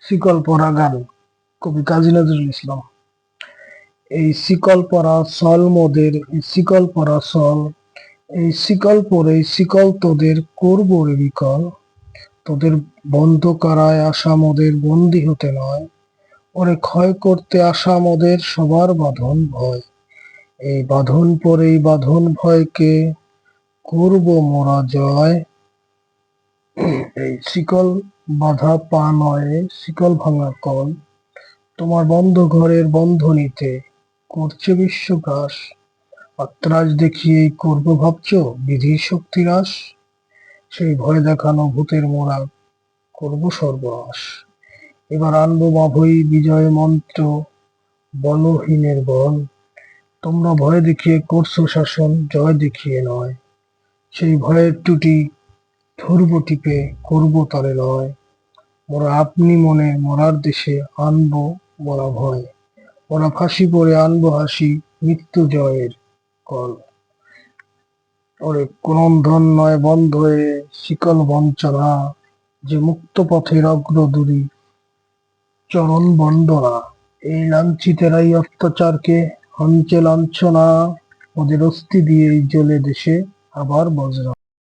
শিকল পরা গান, কবি কাজী নজরুল ইসলাম। এই শিকল পরা সল মোদের, এই শিকল পরা সল, এই শিকল পরে শিকল তোদের করবো রে বিকল। তোদের বন্ধ করায় আসা মোদের বন্দি হতে নয়, ওরে ক্ষয় করতে আসা মোদের সবার বাঁধন ভয়। এই বাঁধন পরেই বাঁধন ভয়কে করব মোরা জয়। এই শিকল বাঁধা পা নয়, শিকল ভাঙা কল, তোমার বন্ধ ঘরের বন্ধনীতে করছে বিশ্বগ্রাস। আর ত্রাস দেখিয়েই করব ভাবছ বিধির শক্তিহ্রাস। সেই ভয় দেখানো ভূতের মোরা করব সর্বনাশ। এবার আনবো মাভৈ বিজয় মন্ত্র, বলহীনের বল। তোমরা ভয় দেখিয়ে করছো শাসন, জয় দেখিয়ে নয়। সেই ভয়ের টুটি ধরবো টিপে, করবো তারে লয়। মোরা আপনি মনে মরার দেশে আনবো মোরা ভয়। মোরা ফাঁসি পরে আনবো হাসি, মৃত্যু জয়ের কল। ওরে ক্রন্দন নয় বন্ধ হয়ে শিকল বঞ্চনা, যে মুক্ত পথের অগ্রদূরী চরণ বন্দনা। এই লাঞ্ছিতেরাই অত্যাচারকে হঞ্চে লাঞ্ছনা, ওদের অস্থি দিয়েই জ্বলে দেশে আবার বজ্র।